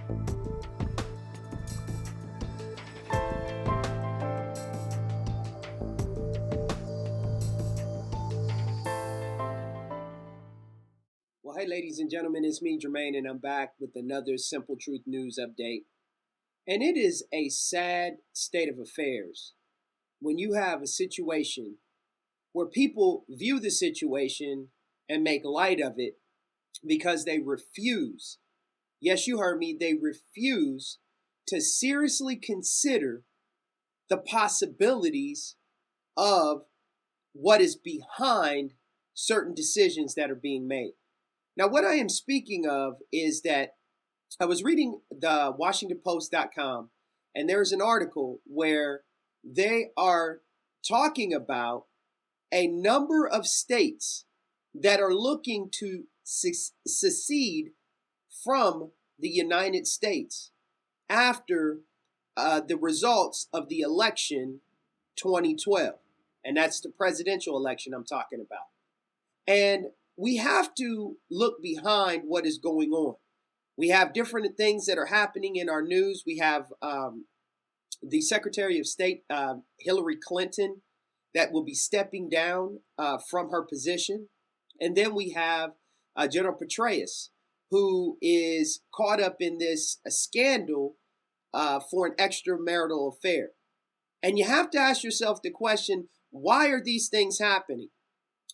Well, hey, ladies and gentlemen, it's me, Jermaine, and I'm back with another Simple Truth News update. And it is a sad state of affairs when you have a situation where people view the situation and make light of it because they refuse, yes, you heard me, they refuse to seriously consider the possibilities of what is behind certain decisions that are being made. Now, what I am speaking of is that I was reading the WashingtonPost.com, and there's an article where they are talking about a number of states that are looking to secede from the United States after the results of the election 2012. And that's the presidential election I'm talking about. And we have to look behind what is going on. We have different things that are happening in our news. We have the Secretary of State, Hillary Clinton, that will be stepping down from her position. And then we have General Petraeus, who is caught up in this scandal for an extramarital affair. And you have to ask yourself the question, why are these things happening?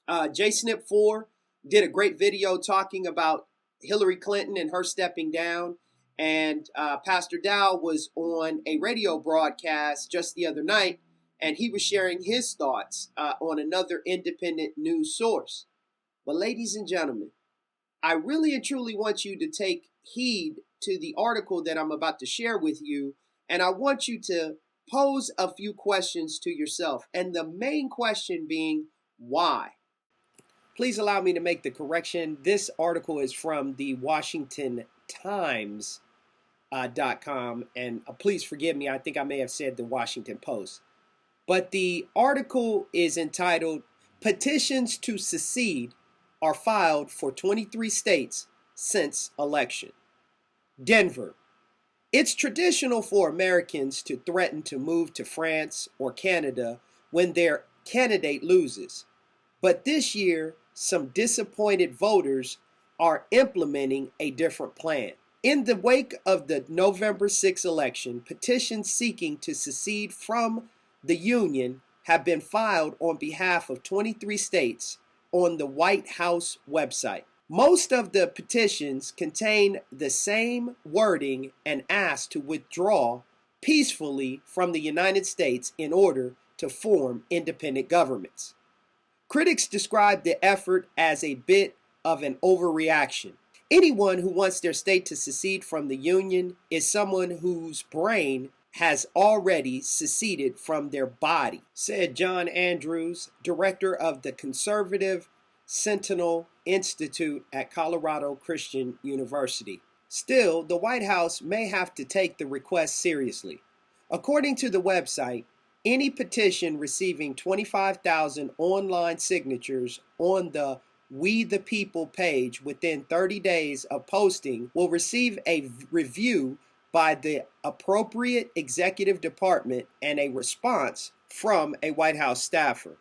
JSnip4 did a great video talking about Hillary Clinton and her stepping down. And Pastor Dow was on a radio broadcast just the other night, and he was sharing his thoughts on another independent news source. But ladies and gentlemen, I really and truly want you to take heed to the article that I'm about to share with you, and I want you to pose a few questions to yourself. And the main question being, why? Please allow me to make the correction. This article is from the Washington Times.com, and please forgive me, I think I may have said the Washington Post. But the article is entitled, Petitions to Secede are filed for 23 states since election. Denver. It's traditional for Americans to threaten to move to France or Canada when their candidate loses. But this year, some disappointed voters are implementing a different plan. In the wake of the November 6 election, petitions seeking to secede from the Union have been filed on behalf of 23 states on the White House website. Most of the petitions contain the same wording and ask to withdraw peacefully from the United States in order to form independent governments. Critics describe the effort as a bit of an overreaction. Anyone who wants their state to secede from the Union is someone whose brain has already seceded from their body, said John Andrews, director of the Conservative Sentinel Institute at Colorado Christian University. Still, the White House may have to take the request seriously. According to the website, any petition receiving 25,000 online signatures on the We the People page within 30 days of posting will receive a review by the appropriate executive department and a response from a White House staffer.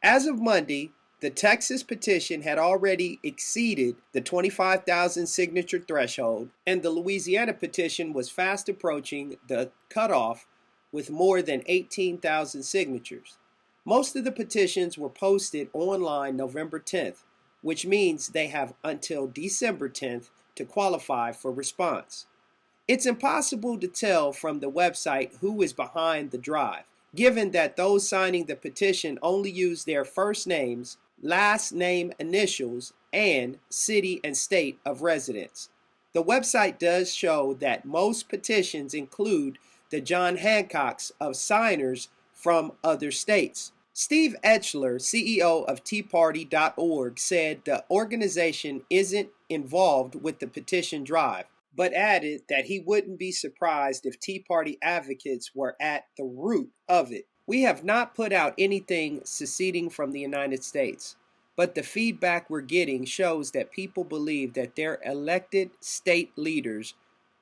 As of Monday, the Texas petition had already exceeded the 25,000 signature threshold, and the Louisiana petition was fast approaching the cutoff with more than 18,000 signatures. Most of the petitions were posted online November 10th, which means they have until December 10th to qualify for response. It's impossible to tell from the website who is behind the drive, given that those signing the petition only use their first names, last name initials, and city and state of residence. The website does show that most petitions include the John Hancocks of signers from other states. Steve Etchler, CEO of TeaParty.org, said the organization isn't involved with the petition drive, but added that he wouldn't be surprised if Tea Party advocates were at the root of it. We have not put out anything seceding from the United States, but the feedback we're getting shows that people believe that their elected state leaders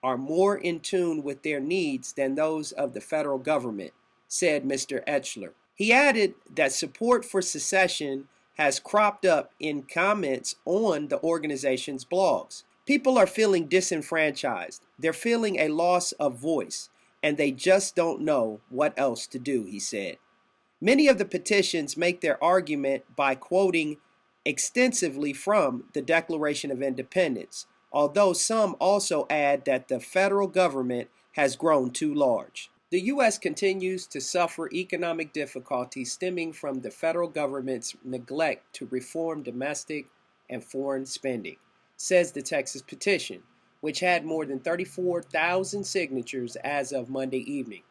are more in tune with their needs than those of the federal government, said Mr. Etchler. He added that support for secession has cropped up in comments on the organization's blogs. People are feeling disenfranchised. They're feeling a loss of voice, and they just don't know what else to do, he said. Many of the petitions make their argument by quoting extensively from the Declaration of Independence, although some also add that the federal government has grown too large. The U.S. continues to suffer economic difficulties stemming from the federal government's neglect to reform domestic and foreign spending, says the Texas petition, which had more than 34,000 signatures as of Monday evening.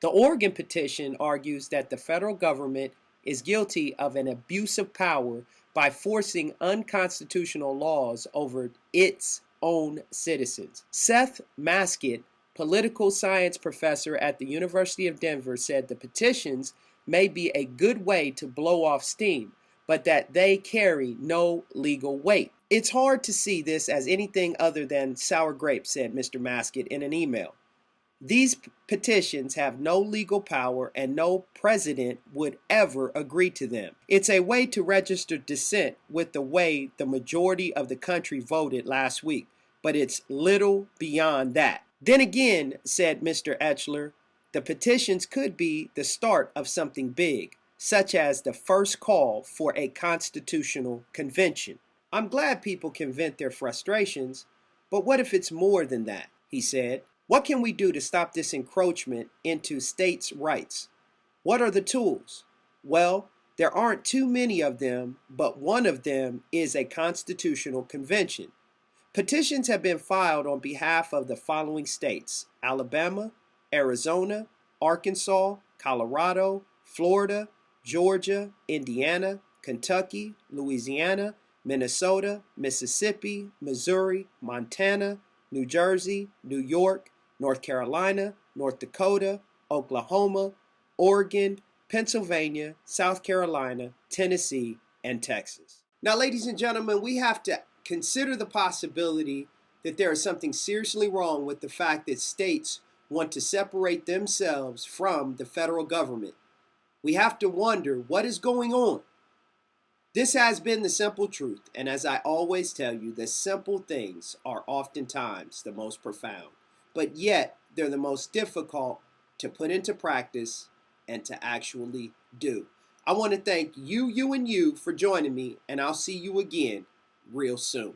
The Oregon petition argues that the federal government is guilty of an abuse of power by forcing unconstitutional laws over its own citizens. Seth Maskett, political science professor at the University of Denver, said the petitions may be a good way to blow off steam, but that they carry no legal weight. It's hard to see this as anything other than sour grapes, said Mr. Maskett in an email. These petitions have no legal power and no president would ever agree to them. It's a way to register dissent with the way the majority of the country voted last week, but it's little beyond that. Then again, said Mr. Etchler, the petitions could be the start of something big, such as the first call for a constitutional convention. I'm glad people can vent their frustrations, but what if it's more than that, he said. What can we do to stop this encroachment into states' rights? What are the tools? Well, there aren't too many of them, but one of them is a constitutional convention. Petitions have been filed on behalf of the following states: Alabama, Arizona, Arkansas, Colorado, Florida, Georgia, Indiana, Kentucky, Louisiana, Minnesota, Mississippi, Missouri, Montana, New Jersey, New York, North Carolina, North Dakota, Oklahoma, Oregon, Pennsylvania, South Carolina, Tennessee, and Texas. Now, ladies and gentlemen, we have to consider the possibility that there is something seriously wrong with the fact that states want to separate themselves from the federal government. We have to wonder what is going on. This has been the simple truth, and as I always tell you, the simple things are oftentimes the most profound, but yet they're the most difficult to put into practice and to actually do. I want to thank you, and you for joining me, and I'll see you again real soon.